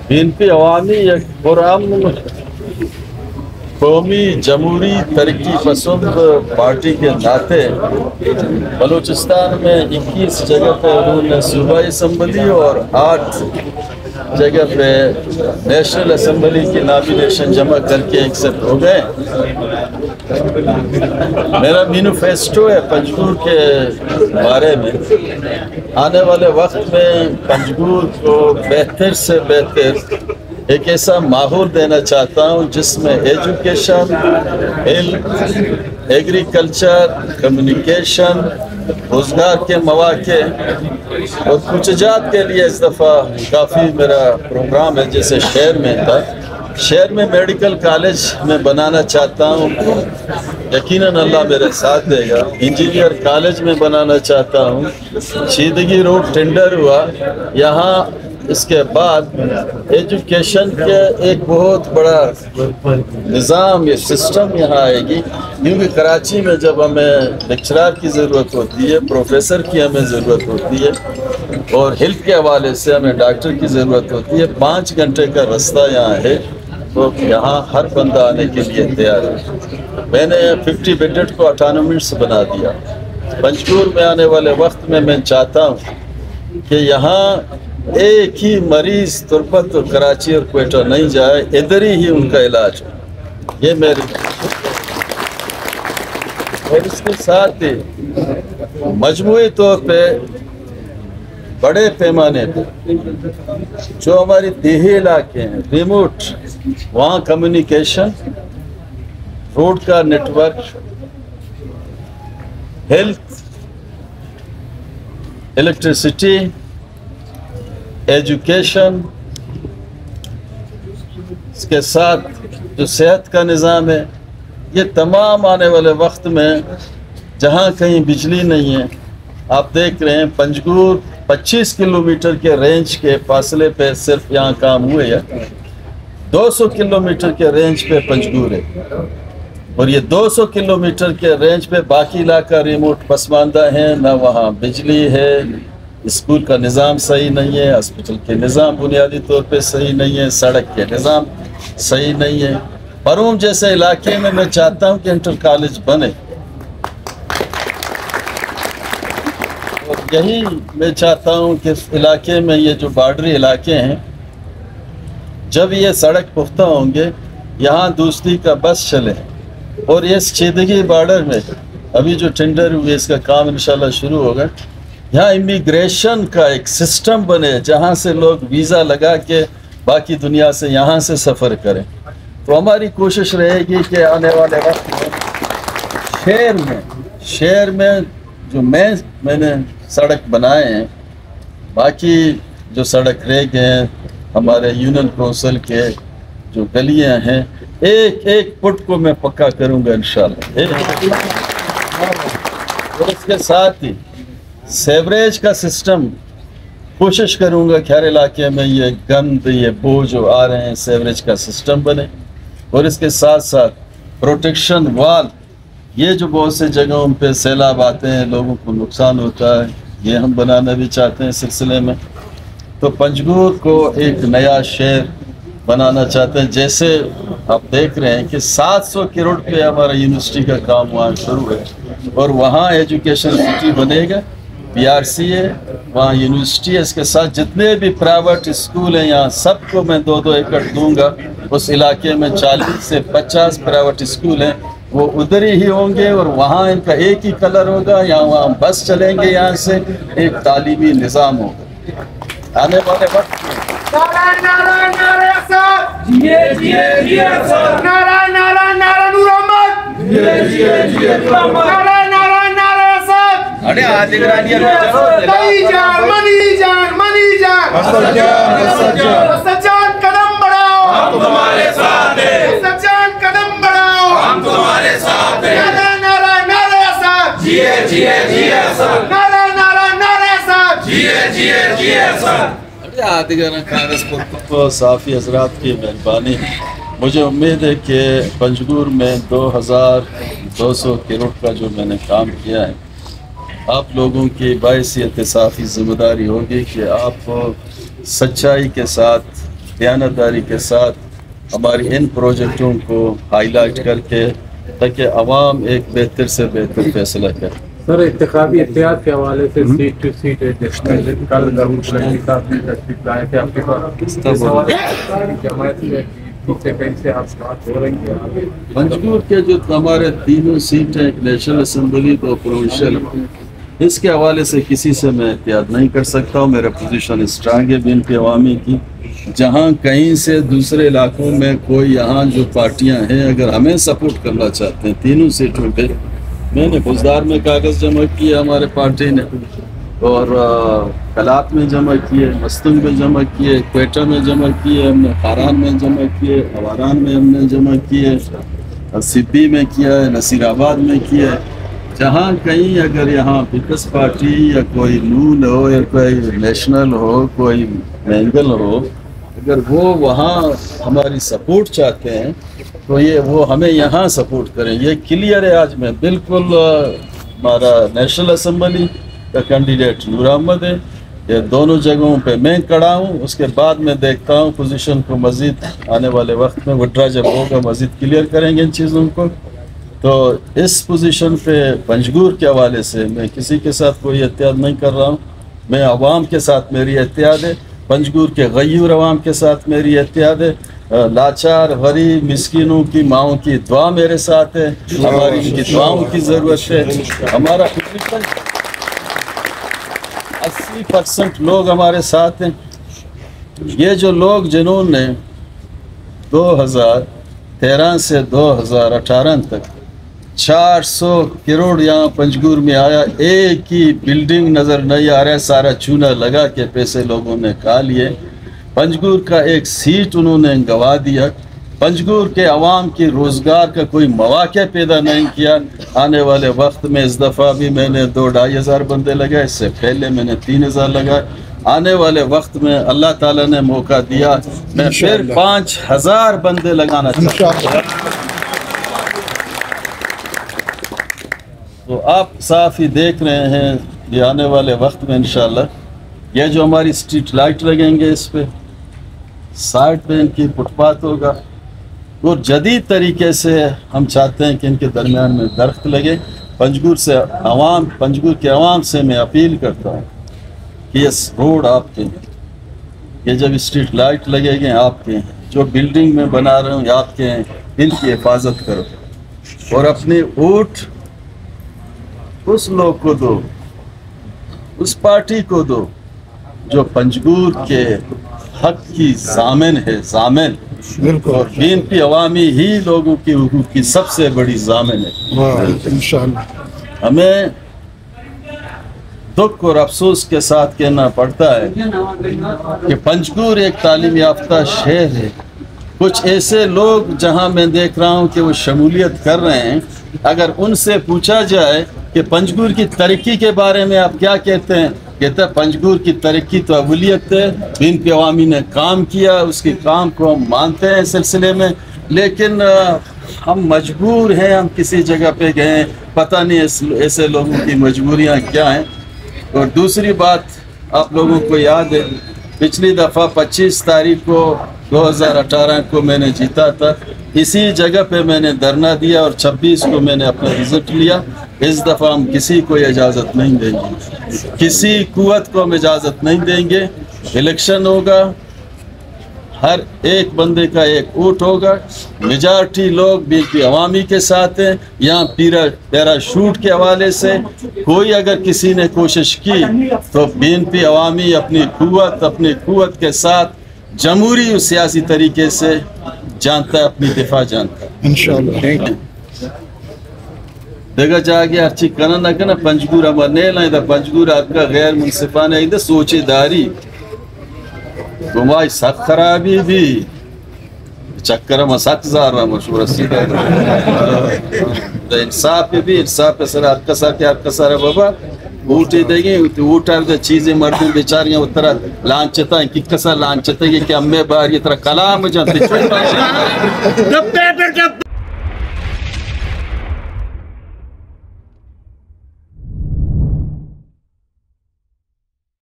BNP عوامی ایک پرامن قومی جمہوری ترقی پسند پارٹی کے ناطے بلوچستان میں 21 جگہ پہ انہوں نے صوبائی اسمبلی اور 8 جگہ پہ نیشنل اسمبلی کی نامینیشن جمع کر کے ایکسپٹ ہو گئے۔ میرا مینیفیسٹو ہے پنجگور کے بارے میں، آنے والے وقت میں پنجگور کو بہتر سے بہتر ایک ایسا ماحول دینا چاہتا ہوں جس میں ایجوکیشن، ہیلتھ، ایگریکلچر، کمیونیکیشن، روزگار کے مواقع اور کچھ ایجاد کے لیے اس دفعہ کافی میرا پروگرام ہے۔ جیسے شہر میں تھا، شہر میں میڈیکل کالج میں بنانا چاہتا ہوں، یقیناً اللہ میرے ساتھ دے گا۔ انجینئر کالج میں بنانا چاہتا ہوں۔ شیدگی روڈ ٹینڈر ہوا، یہاں اس کے بعد ایجوکیشن کے ایک بہت بڑا نظام یا سسٹم یہاں آئے گی، کیونکہ کراچی میں جب ہمیں لیکچرار کی ضرورت ہوتی ہے، پروفیسر کی ہمیں ضرورت ہوتی ہے، اور ہیلتھ کے حوالے سے ہمیں ڈاکٹر کی ضرورت ہوتی ہے، 5 گھنٹے کا رستہ یہاں ہے، تو یہاں ہر بندہ آنے کے لیے تیار ہے۔ میں نے 50 بیڈڈ کو اٹانومنٹس بنا دیا۔ پنجگور میں آنے والے وقت میں چاہتا ہوں کہ یہاں ایک ہی مریض تربت اور کراچی اور کوئٹہ نہیں جائے، ادھر ہی ان کا علاج ہو، یہ میری۔ اور اس کے ساتھ ہی مجموعی طور پہ بڑے پیمانے پہ جو ہماری دیہی علاقے ہیں، ریموٹ، وہاں کمیونیکیشن، روڈ کا network, health, electricity, education, اس کے ساتھ جو صحت کا نظام ہے، یہ تمام آنے والے وقت میں جہاں کہیں بجلی نہیں ہے، آپ دیکھ رہے ہیں پنجگور 25 کلومیٹر کے رینج کے فاصلے پہ صرف یہاں کام ہوئے ہے، 200 کلومیٹر کے رینج پہ پنجگور ہے، اور یہ 200 کلومیٹر کے رینج پہ باقی علاقہ ریموٹ پسماندہ ہیں، نہ وہاں بجلی ہے، اسکول کا نظام صحیح نہیں ہے، ہاسپٹل کے نظام بنیادی طور پہ صحیح نہیں ہے، سڑک کے نظام صحیح نہیں ہے۔ پروم جیسے علاقے میں میں چاہتا ہوں کہ انٹر کالج بنے، اور یہی میں چاہتا ہوں کہ اس علاقے میں یہ جو بارڈری علاقے ہیں، جب یہ سڑک پختہ ہوں گے، یہاں دوسری کا بس چلے، اور اس شیدگی بارڈر میں ابھی جو ٹینڈر ہوئے اس کا کام انشاءاللہ شروع ہوگا، یہاں امیگریشن کا ایک سسٹم بنے جہاں سے لوگ ویزا لگا کے باقی دنیا سے یہاں سے سفر کریں۔ تو ہماری کوشش رہے گی کہ آنے والے وقت میں شہر میں جو میں نے سڑک بنائے ہیں، باقی جو سڑک رہ گئے ہیں ہمارے یونین کونسل کے جو گلیاں ہیں، ایک ایک فٹ کو میں پکا کروں گا انشاءاللہ۔ اور اس کے ساتھ ہی سیوریج کا سسٹم کوشش کروں گا کہ ہر علاقے میں یہ گند، یہ بو جو آ رہے ہیں، سیوریج کا سسٹم بنے، اور اس کے ساتھ ساتھ پروٹیکشن وال، یہ جو بہت سے جگہوں پہ سیلاب آتے ہیں، لوگوں کو نقصان ہوتا ہے، یہ ہم بنانا بھی چاہتے ہیں اس سلسلے میں۔ تو پنجگور کو ایک نیا شہر بنانا چاہتے ہیں، جیسے آپ دیکھ رہے ہیں کہ 700 کروڑ پہ ہمارا یونیورسٹی کا کام وہاں شروع ہے، اور وہاں ایجوکیشن سٹی بنے گا، PRC ہے، وہاں یونیورسٹی ہے، اس کے ساتھ جتنے بھی پرائیویٹ اسکول ہیں یہاں سب کو میں 2-2 ایکڑ دوں گا۔ اس علاقے میں 40 سے 50 پرائیویٹ اسکول ہیں، وہ ادھر ہی ہوں گے، اور وہاں ان کا ایک ہی کلر ہوگا، وہاں بس چلیں گے، یہاں سے ایک تعلیمی نظام ہوگا۔ آنے والے وقت میں قدم بڑھاؤ، ہم تمہارے ساتھ ہیں، قدم بڑھاؤ، ہم تمہارے ساتھ ہیں، نعرہ نعرہ ساتھ، جیے جیے جیے ساتھ، نعرہ نعرہ نعرہ ساتھ، جیے جیے جیے ساتھ۔ کانگریس کو صحافی حضرات کی مہربانی، مجھے امید ہے کہ پنجگور میں 2200 کروڑ کا جو میں نے کام کیا ہے، آپ لوگوں کی باعث احتسابی ذمہ داری ہوگی کہ آپ سچائی کے ساتھ دیانتداری کے ساتھ ہماری ان پروجیکٹوں کو ہائی لائٹ کر کے تاکہ عوام ایک بہتر سے بہتر فیصلہ کرے. سر انتخابی اتحاد کے حوالے سے سیٹ ٹو سیٹ کل داؤد لکی صاحب نے تشریف لائے تھے آپ کے پاس جماعت سے کہیں سے آپ بات ہو رہی ہے؟ پنجگور کے جو ہمارے تینوں سیٹیں ایک نیشنل اسمبلی تو پروونشل، اس کے حوالے سے کسی سے میں احتیاط نہیں کر سکتا ہوں. میرا پوزیشن اسٹرانگ ہے BNP عوامی کی. جہاں کہیں سے دوسرے علاقوں میں کوئی یہاں جو پارٹیاں ہیں اگر ہمیں سپورٹ کرنا چاہتے ہیں تینوں سیٹوں پہ، میں نے بزدار میں کاغذ جمع کیا ہمارے پارٹی نے، اور کلات میں جمع کیے، مستنگ میں جمع کیے، کوئٹہ میں جمع کیے، ہم نے خاران میں جمع کیے، ہواران میں ہم نے جمع کیے، سپی میں کیا ہے، نصیر آباد میں کیا ہے. جہاں کہیں اگر یہاں پیپلز پارٹی یا کوئی نون ہو یا کوئی نیشنل ہو، کوئی مینگل ہو، اگر وہ وہاں ہماری سپورٹ چاہتے ہیں تو یہ وہ ہمیں یہاں سپورٹ کریں. یہ کلیئر ہے آج میں بالکل. ہمارا نیشنل اسمبلی کا کینڈیڈیٹ نور احمد ہے. یہ دونوں جگہوں پہ میں کھڑا ہوں. اس کے بعد میں دیکھتا ہوں پوزیشن کو مزید آنے والے وقت میں وڈرا جب ہوگا مزید کلیئر کریں گے ان چیزوں کو. تو اس پوزیشن پہ پنجگور کے حوالے سے میں کسی کے ساتھ کوئی احتیاط نہیں کر رہا ہوں. میں عوام کے ساتھ میری احتیاط ہے، پنجگور کے غیور عوام کے ساتھ میری احتیاط ہے. لاچار غریب مسکینوں کی ماؤں کی دعا میرے ساتھ ہے، ہماری ان کی دعاؤں کی ضرورت ہے. ہمارا 80% لوگ ہمارے ساتھ ہیں. یہ جو لوگ جنہوں نے 2013 سے 2018 تک 400 کروڑ یہاں پنجگور میں آیا، ایک ہی بلڈنگ نظر نہیں آ رہا ہے، سارا چونا لگا کے پیسے لوگوں نے کھا لیے. پنجگور کا ایک سیٹ انہوں نے گنوا دیا. پنجگور کے عوام کی روزگار کا کوئی مواقع پیدا نہیں کیا. آنے والے وقت میں اس دفعہ بھی میں نے 2-2.5 ہزار بندے لگائے، اس سے پہلے میں نے 3,000 لگائے. آنے والے وقت میں اللہ تعالیٰ نے موقع دیا میں پھر 5,000 بندے لگانا چاہتا ہوں. تو آپ صاف ہی دیکھ رہے ہیں یہ آنے والے وقت میں انشاءاللہ یہ جو ہماری اسٹریٹ لائٹ لگیں گے، اس پہ سائڈ پہ ان کی فٹ پاتھ ہوگا، اور جدید طریقے سے ہم چاہتے ہیں کہ ان کے درمیان میں درخت لگے. پنجگور کے عوام سے میں اپیل کرتا ہوں کہ یہ روڈ آپ کے ہیں، یہ جب اسٹریٹ لائٹ لگے گے آپ کے ہیں، جو بلڈنگ میں بنا رہے ہوں یہ آپ کے ہیں. ان کی حفاظت کرو اور اپنے ووٹ اس لوگ کو دو، اس پارٹی کو دو جو پنجگور کے حق کی ضامن ہے. ضامن اور BNP عوامی ہی لوگوں کی حقوق کی سب سے بڑی ضامن ہے. ہمیں دکھ اور افسوس کے ساتھ کہنا پڑتا ہے کہ پنجگور ایک تعلیم یافتہ شہر ہے. کچھ ایسے لوگ جہاں میں دیکھ رہا ہوں کہ وہ شمولیت کر رہے ہیں، اگر ان سے پوچھا جائے کہ پنجگور کی ترقی کے بارے میں آپ کیا کہتے ہیں، کہتا ہے پنجگور کی ترقی تو اولویت ہے. BNP عوامی نے کام کیا، اس کے کام کو ہم مانتے ہیں اس سلسلے میں، لیکن ہم مجبور ہیں. ہم کسی جگہ پہ گئے، پتہ نہیں ایسے لوگوں کی مجبوریاں کیا ہیں. اور دوسری بات آپ لوگوں کو یاد ہے، پچھلی دفعہ 25 تاریخ کو 2018 کو میں نے جیتا تھا، اسی جگہ پہ میں نے دھرنا دیا اور 26 کو میں نے اپنا رزلٹ لیا. اس دفعہ ہم کسی کو اجازت نہیں دیں گے، کسی قوت کو ہم اجازت نہیں دیں گے. الیکشن ہوگا، ہر ایک بندے کا ایک ووٹ ہوگا. میجارٹی لوگ BNP عوامی کے ساتھ ہیں. یہاں پیرا شوٹ کے حوالے سے کوئی اگر کسی نے کوشش کی تو BNP عوامی اپنی قوت کے ساتھ جمہوری اور سیاسی طریقے سے جانتا ہے، اپنی دفاع جانتا ہے انشاءاللہ. دیکھا جا گیا ہر چیز کرنا نہ کرنا. پنجگور ہمارا نہیں لائیں تھا، پنجگور آپ کا غیر منصفانہ ہے، سوچے داری گمائی سخت خرابی بھی چکر میں سخت زار رہا مشہور سیدھا انصاف بھی انصاف پہ سر ہر کسا رہا بابا اوٹی دے گی اوٹا چیزیں مردوں بیچاریاں اترا لانچتا ہیں کی کسا لانچتا ہے کہ ہمیں باہر یہ طرح کلام جانتے